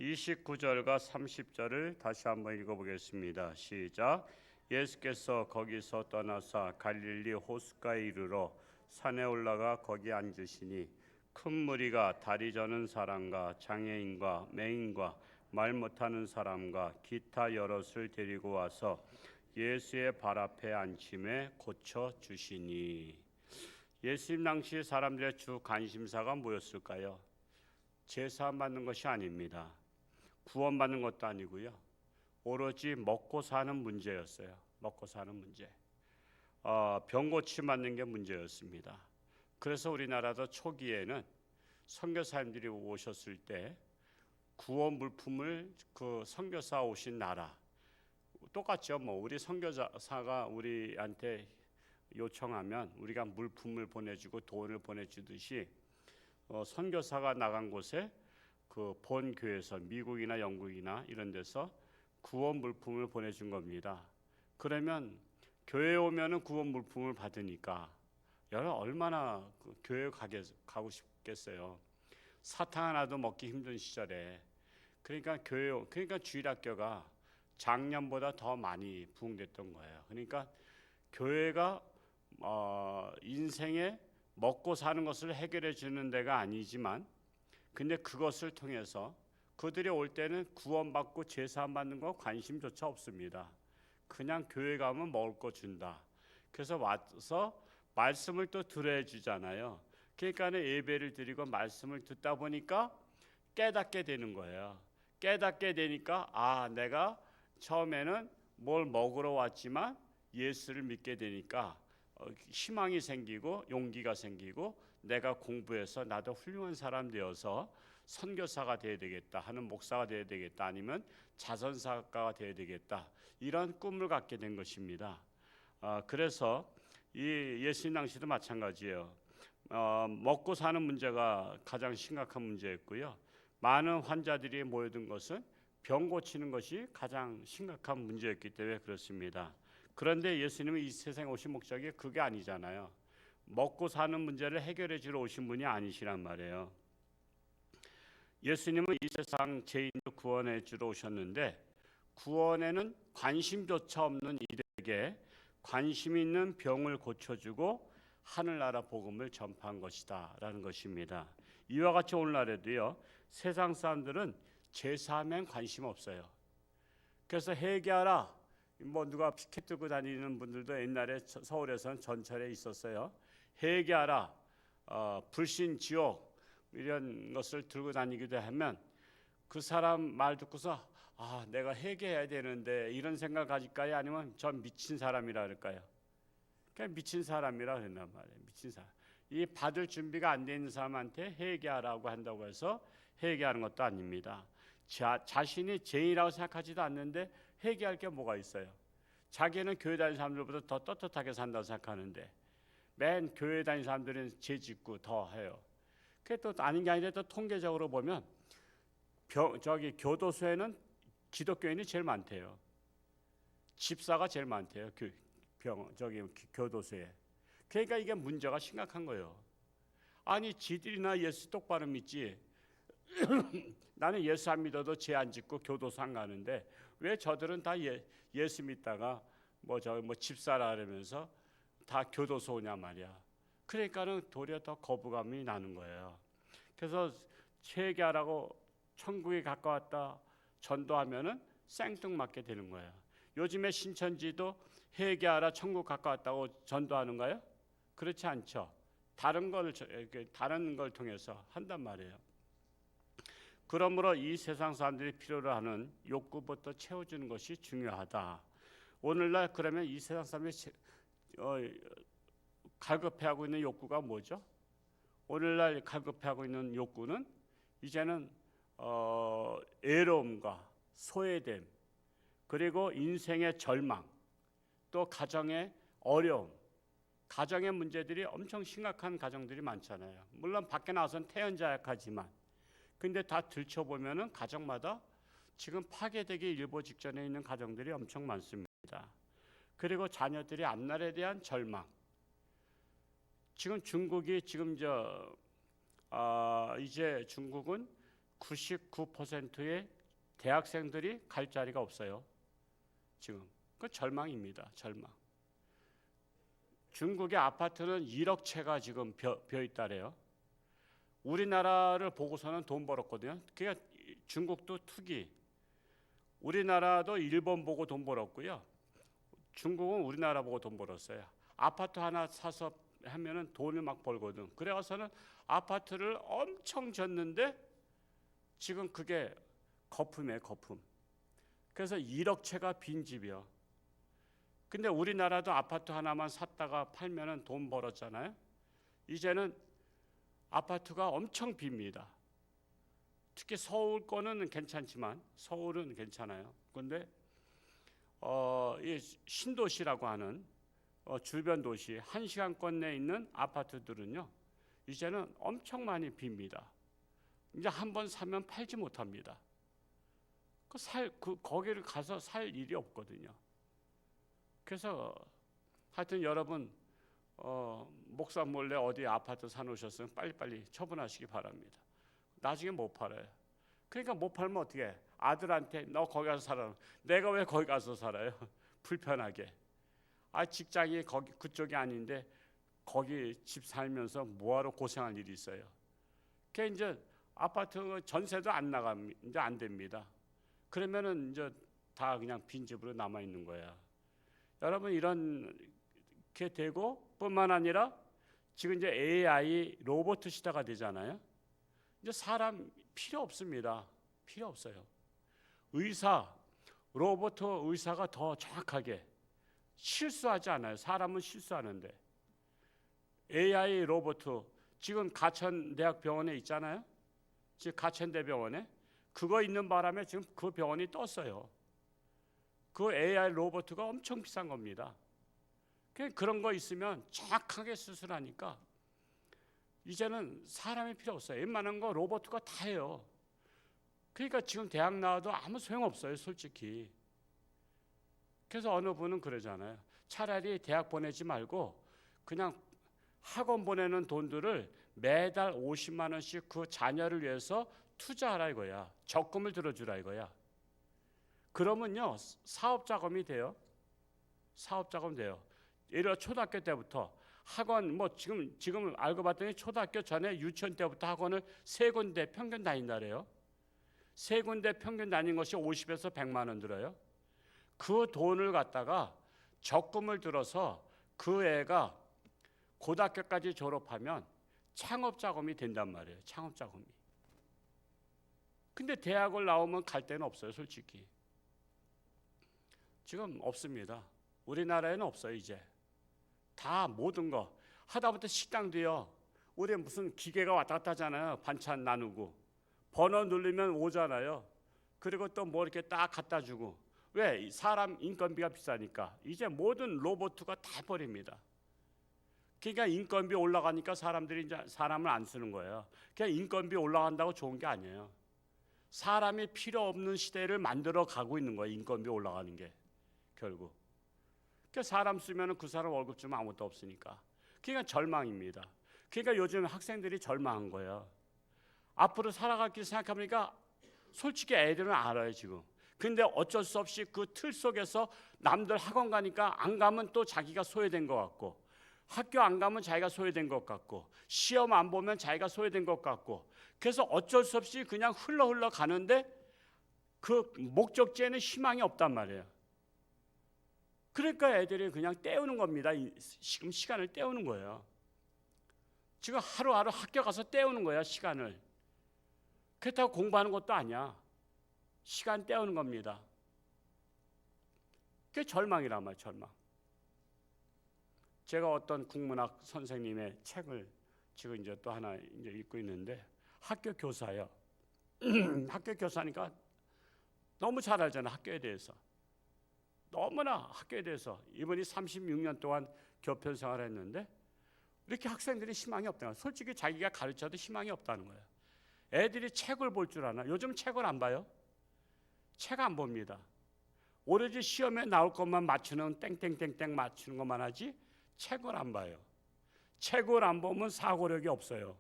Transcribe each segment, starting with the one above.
29절과 30절을 다시 한번 읽어보겠습니다. 시작. 예수께서 거기서 떠나사 갈릴리 호숫가에 이르러 산에 올라가 거기 앉으시니 큰 무리가 다리 저는 사람과 장애인과 맹인과 말 못하는 사람과 기타 여럿을 데리고 와서 예수의 발 앞에 앉힘에 고쳐 주시니. 예수님 당시 사람들의 주 관심사가 뭐였을까요? 제사 받는 것이 아닙니다. 구원받는 것도 아니고요. 오로지 먹고 사는 문제였어요. 먹고 사는 문제. 병 고침 받는 게 문제였습니다. 그래서 우리나라도 초기에는 선교사님들이 오셨을 때 구원 물품을 그 선교사 오신 나라 똑같죠. 우리 선교사가 우리한테 요청하면 우리가 물품을 보내주고 돈을 보내주듯이 선교사가 나간 곳에 그 본 교회에서 미국이나 영국이나 이런 데서 구원 물품을 보내준 겁니다. 그러면 교회에 오면은 구원 물품을 받으니까 여러분 얼마나 교회 가고 싶겠어요. 사탕 하나도 먹기 힘든 시절에. 그러니까 주일학교가 작년보다 더 많이 부흥됐던 거예요. 그러니까 교회가 인생에 먹고 사는 것을 해결해 주는 데가 아니지만, 근데 그것을 통해서 그들이 올 때는 구원받고 제사 안 받는 거 관심조차 없습니다. 그냥 교회 가면 먹을 거 준다. 그래서 와서 말씀을 또 들어야 주잖아요. 그러니까 예배를 드리고 말씀을 듣다 보니까 깨닫게 되는 거예요. 깨닫게 되니까 내가 처음에는 뭘 먹으러 왔지만 예수를 믿게 되니까 희망이 생기고 용기가 생기고 내가 공부해서 나도 훌륭한 사람 되어서 선교사가 되어야 되겠다 하는, 목사가 되어야 되겠다 아니면 자선사가가 되어야 되겠다, 이런 꿈을 갖게 된 것입니다. 그래서 이 예수님 당시도 마찬가지예요. 먹고 사는 문제가 가장 심각한 문제였고요. 많은 환자들이 모여든 것은 병 고치는 것이 가장 심각한 문제였기 때문에 그렇습니다. 그런데 예수님은 이 세상에 오신 목적이 그게 아니잖아요. 먹고 사는 문제를 해결해 주러 오신 분이 아니시란 말이에요. 예수님은 이 세상 죄인을 구원해 주러 오셨는데, 구원에는 관심조차 없는 이들에게 관심 있는 병을 고쳐주고 하늘나라 복음을 전파한 것이다 라는 것입니다. 이와 같이 오늘날에도요, 세상 사람들은 제사하면 관심 없어요. 그래서 회개하라, 누가 피켓 들고 다니는 분들도 옛날에 서울에서는 전철에 있었어요. 회개하라, 불신 지옥 이런 것을 들고 다니기도 하면 그 사람 말 듣고서 내가 회개해야 되는데 이런 생각 가질까요? 아니면 전 미친 사람이라 그럴까요? 그냥 미친 사람이라 그랬단 말이에요. 미친 사람. 이 받을 준비가 안 돼 있는 사람한테 회개하라고 한다고 해서 회개하는 것도 아닙니다. 자신이 죄인이라고 생각하지도 않는데 회개할 게 뭐가 있어요? 자기는 교회 다니는 사람들보다 더 떳떳하게 산다고 생각하는데 맨 교회 다니는 사람들은 죄 짓고 더 해요. 그게 또 아닌 게 아니라 또 통계적으로 보면 교도소에는 기독교인이 제일 많대요. 집사가 제일 많대요. 교도소에. 그러니까 이게 문제가 심각한 거예요. 아니 지들이나 예수 똑바로 믿지. 나는 예수 안 믿어도 죄 안 짓고 교도소 안 가는데 왜 저들은 다 예수 믿다가 집사라 그러면서 다 교도소 오냐 말이야. 그러니까는 도리어 더 거부감이 나는 거예요. 그래서 회개하라고 천국에 가까웠다 전도하면은 생뚱맞게 되는 거예요. 요즘에 신천지도 회개하라 천국 가까웠다고 전도하는가요? 그렇지 않죠. 다른 걸 통해서 한단 말이에요. 그러므로 이 세상 사람들이 필요로 하는 욕구부터 채워주는 것이 중요하다. 오늘날 그러면 이 세상 사람들이 갈급해하고 있는 욕구가 뭐죠? 오늘날 갈급해하고 있는 욕구는 이제는 애로움과 소외됨, 그리고 인생의 절망, 또 가정의 어려움, 가정의 문제들이 엄청 심각한 가정들이 많잖아요. 물론 밖에 나와서는 태연자약하지만, 근데 다 들춰보면은 가정마다 지금 파괴되기 일보 직전에 있는 가정들이 엄청 많습니다. 그리고 자녀들이 앞날에 대한 절망. 지금 중국이 이제 중국은 99%의 대학생들이 갈 자리가 없어요. 지금 그 절망입니다. 절망. 중국의 아파트는 1억 채가 지금 비어 있다래요. 우리나라를 보고서는 돈 벌었거든요. 그러니까 중국도 투기. 우리나라도 일본 보고 돈 벌었고요. 중국은 우리나라 보고 돈 벌었어요. 아파트 하나 사서 하면은 돈을 막 벌거든. 그래서는 아파트를 엄청 졌는데 지금 그게 거품이에요, 거품. 그래서 1억 채가 빈집이요. 근데 우리나라도 아파트 하나만 샀다가 팔면은 돈 벌었잖아요. 이제는 아파트가 엄청 빕니다. 특히 서울 거는 괜찮지만 서울은 괜찮아요. 그런데 이 신도시라고 하는 주변 도시 1시간권 내에 있는 아파트들은요, 이제는 엄청 많이 빕니다. 이제 한번 사면 팔지 못합니다. 거기를 가서 살 일이 없거든요. 그래서 하여튼 여러분 목사 몰래 어디 아파트 사놓으셨으면 빨리빨리 처분하시기 바랍니다. 나중에 못 팔아요. 그러니까 못 팔면 어떻게 해? 아들한테 너 거기 가서 살아. 내가 왜 거기 가서 살아요? 불편하게. 직장이 거기 그쪽이 아닌데 거기 집 살면서 뭐하러 고생할 일이 있어요. 그러니까 이제 아파트 전세도 안 나갑니다. 이제 안 됩니다. 그러면은 이제 다 그냥 빈집으로 남아 있는 거야. 여러분 이렇게 되고 뿐만 아니라 지금 이제 AI 로봇 시대가 되잖아요. 이제 사람 필요 없습니다. 필요 없어요. 로봇 의사가 더 정확하게 실수하지 않아요. 사람은 실수하는데. AI 로봇 지금 가천대학병원에 있잖아요. 지금 가천대병원에 그거 있는 바람에 지금 그 병원이 떴어요. 그 AI 로봇가 엄청 비싼 겁니다. 그런 거 있으면 정확하게 수술하니까 이제는 사람이 필요 없어요. 웬만한 거 로봇가 다 해요. 그러니까 지금 대학 나와도 아무 소용없어요, 솔직히. 그래서 어느 분은 그러잖아요. 차라리 대학 보내지 말고 그냥 학원 보내는 돈들을 매달 50만 원씩 그 자녀를 위해서 투자하라 이거야. 적금을 들어주라 이거야. 그러면요 사업 자금이 돼요. 사업 자금 돼요. 예를 들어 초등학교 때부터 학원 지금 알고 봤더니 초등학교 전에 유치원 때부터 학원을 3군데 평균 다닌다래요. 3군데 평균 다닌 것이 50에서 100만 원 들어요. 그 돈을 갖다가 적금을 들어서 그 애가 고등학교까지 졸업하면 창업 자금이 된단 말이에요. 창업 자금이. 근데 대학을 나오면 갈 데는 없어요, 솔직히. 지금 없습니다. 우리나라에는 없어요, 이제. 다 모든 거. 하다못해 식당도요. 우리 무슨 기계가 왔다 갔다 하잖아요. 반찬 나누고. 번호 누르면 오잖아요. 그리고 또 뭐 이렇게 딱 갖다 주고. 왜? 사람 인건비가 비싸니까. 이제 모든 로봇가 다 버립니다. 그러니까 인건비 올라가니까 사람들이 이제 사람을 안 쓰는 거예요. 그냥 인건비 올라간다고 좋은 게 아니에요. 사람이 필요 없는 시대를 만들어 가고 있는 거예요. 인건비 올라가는 게 결국. 그러니까 사람 쓰면은 그 사람 월급 주면 아무것도 없으니까. 그러니까 절망입니다. 그러니까 요즘 학생들이 절망한 거예요. 앞으로 살아갈 길 생각해보니까 솔직히 애들은 알아요 지금. 근데 어쩔 수 없이 그 틀 속에서 남들 학원 가니까 안 가면 또 자기가 소외된 것 같고, 학교 안 가면 자기가 소외된 것 같고, 시험 안 보면 자기가 소외된 것 같고, 그래서 어쩔 수 없이 그냥 흘러 가는데 그 목적지에는 희망이 없단 말이에요. 그러니까 애들이 그냥 때우는 겁니다. 지금 시간을 때우는 거예요. 지금 하루하루 학교 가서 때우는 거야, 시간을. 그렇다고 공부하는 것도 아니야. 시간 때우는 겁니다. 그게 절망이란 말이야, 절망. 제가 어떤 국문학 선생님의 책을 지금 이제 또 하나 이제 읽고 있는데, 학교 교사예요. 학교 교사니까 너무 잘 알잖아, 학교에 대해서. 너무나 학교에 대해서. 이분이 36년 동안 교편 생활을 했는데 이렇게 학생들이 희망이 없다는 거예요. 솔직히 자기가 가르쳐도 희망이 없다는 거예요. 애들이 책을 볼 줄 아나? 요즘 책을 안 봐요. 책 안 봅니다. 오로지 시험에 나올 것만 맞추는 땡땡땡땡 맞추는 것만 하지 책을 안 봐요. 책을 안 보면 사고력이 없어요.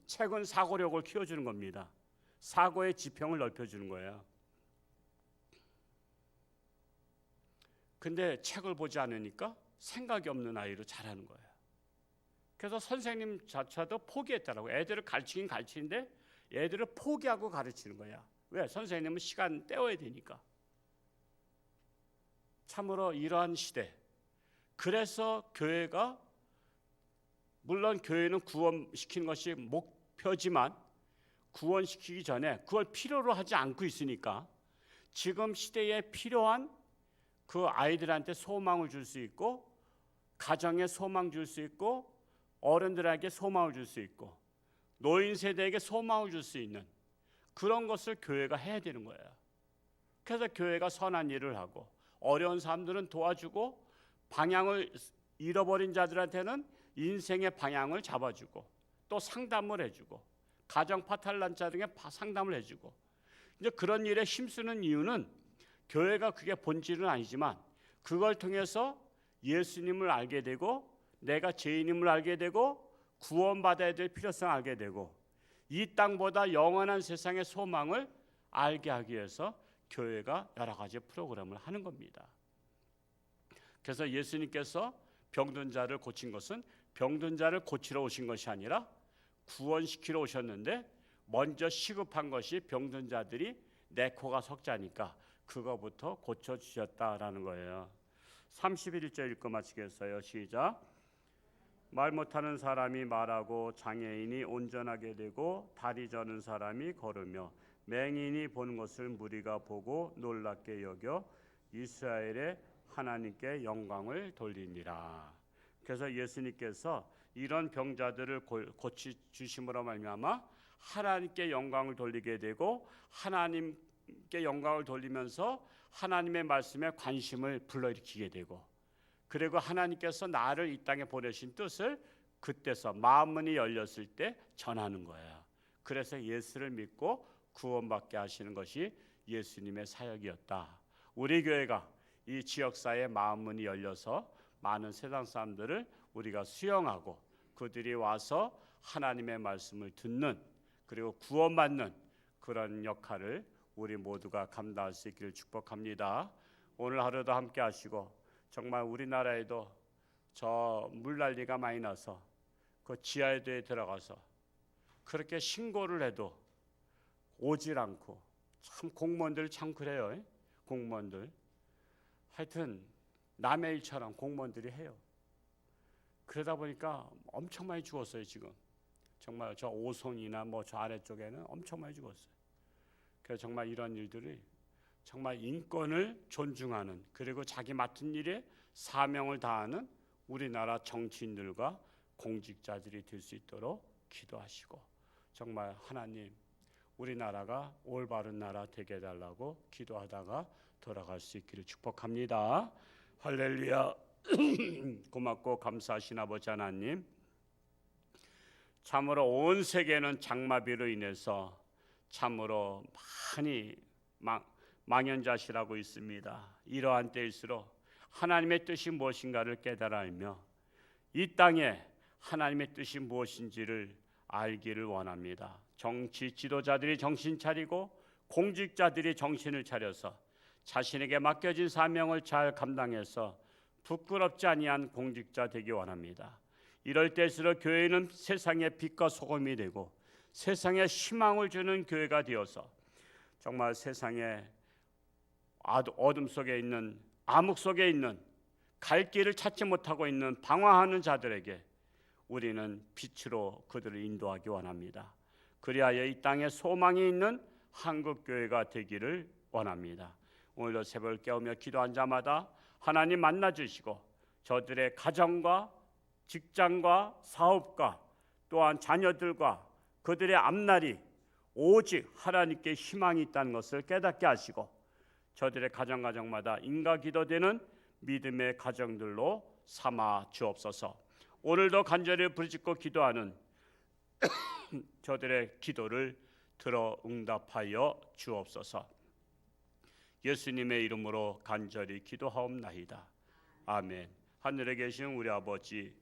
책은 사고력을 키워주는 겁니다. 사고의 지평을 넓혀주는 거예요. 근데 책을 보지 않으니까 생각이 없는 아이로 자라는 거예요. 그래서 선생님 자체도 포기했더라고요. 애들을 가르치긴 가르치는데 애들을 포기하고 가르치는 거야. 왜? 선생님은 시간 때워야 되니까. 참으로 이러한 시대. 그래서 교회가, 물론 교회는 구원시키는 것이 목표지만 구원시키기 전에 그걸 필요로 하지 않고 있으니까 지금 시대에 필요한 그 아이들한테 소망을 줄 수 있고, 가정에 소망 줄 수 있고, 어른들에게 소망을 줄 수 있고, 노인 세대에게 소망을 줄 수 있는 그런 것을 교회가 해야 되는 거예요. 그래서 교회가 선한 일을 하고, 어려운 사람들은 도와주고, 방향을 잃어버린 자들한테는 인생의 방향을 잡아주고, 또 상담을 해주고, 가정 파탈난자 등의 상담을 해주고, 이제 그런 일에 힘쓰는 이유는 교회가 그게 본질은 아니지만 그걸 통해서 예수님을 알게 되고, 내가 죄인임을 알게 되고, 구원받아야 될 필요성을 알게 되고, 이 땅보다 영원한 세상의 소망을 알게 하기 위해서 교회가 여러 가지 프로그램을 하는 겁니다. 그래서 예수님께서 병든 자를 고친 것은 병든 자를 고치러 오신 것이 아니라 구원시키러 오셨는데, 먼저 시급한 것이 병든 자들이 내 코가 석자니까 그거부터 고쳐주셨다라는 거예요. 31절 읽고 마치겠어요. 시작. 말 못하는 사람이 말하고, 장애인이 온전하게 되고, 다리 저는 사람이 걸으며, 맹인이 보는 것을 무리가 보고 놀랍게 여겨 이스라엘의 하나님께 영광을 돌리니라. 그래서 예수님께서 이런 병자들을 고치주심으로 말미암아 하나님께 영광을 돌리게 되고, 하나님께 영광을 돌리면서 하나님의 말씀에 관심을 불러일으키게 되고, 그리고 하나님께서 나를 이 땅에 보내신 뜻을 그때서 마음문이 열렸을 때 전하는 거예요. 그래서 예수를 믿고 구원받게 하시는 것이 예수님의 사역이었다. 우리 교회가 이 지역사회의 마음문이 열려서 많은 세상 사람들을 우리가 수용하고, 그들이 와서 하나님의 말씀을 듣는, 그리고 구원받는 그런 역할을 우리 모두가 감당할 수 있기를 축복합니다. 오늘 하루도 함께 하시고, 정말 우리나라에도 저 물난리가 많이 나서 그 지하에도에 들어가서 그렇게 신고를 해도 오질 않고, 참 공무원들 참 그래요. 공무원들 하여튼 남의 일처럼 공무원들이 해요. 그러다 보니까 엄청 많이 죽었어요. 지금 정말 저 오송이나 뭐 저 아래쪽에는 엄청 많이 죽었어요. 그래서 정말 이런 일들이 정말 인권을 존중하는, 그리고 자기 맡은 일에 사명을 다하는 우리나라 정치인들과 공직자들이 될 수 있도록 기도하시고, 정말 하나님 우리나라가 올바른 나라 되게 해달라고 기도하다가 돌아갈 수 있기를 축복합니다. 할렐루야. 고맙고 감사하신 아버지 하나님, 참으로 온 세계는 장마비로 인해서 참으로 많이 망연자실하고 있습니다. 이러한 때일수록 하나님의 뜻이 무엇인가를 깨달아 알며 이 땅에 하나님의 뜻이 무엇인지를 알기를 원합니다. 정치 지도자들이 정신 차리고 공직자들이 정신을 차려서 자신에게 맡겨진 사명을 잘 감당해서 부끄럽지 아니한 공직자 되기 원합니다. 이럴 때일수록 교회는 세상의 빛과 소금이 되고 세상에 희망을 주는 교회가 되어서 정말 세상에 어둠 속에 있는, 암흑 속에 있는, 갈 길을 찾지 못하고 있는 방황하는 자들에게 우리는 빛으로 그들을 인도하기 원합니다. 그리하여 이 땅에 소망이 있는 한국교회가 되기를 원합니다. 오늘도 새벽을 깨우며 기도한 자마다 하나님 만나주시고 저들의 가정과 직장과 사업과 또한 자녀들과 그들의 앞날이 오직 하나님께 희망이 있다는 것을 깨닫게 하시고 저들의 가정마다 인과기도되는 믿음의 가정들로 삼아 주옵소서. 오늘도 간절히 부르짖고 기도하는 저들의 기도를 들어 응답하여 주옵소서. 예수님의 이름으로 간절히 기도하옵나이다. 아멘. 하늘에 계신 우리 아버지,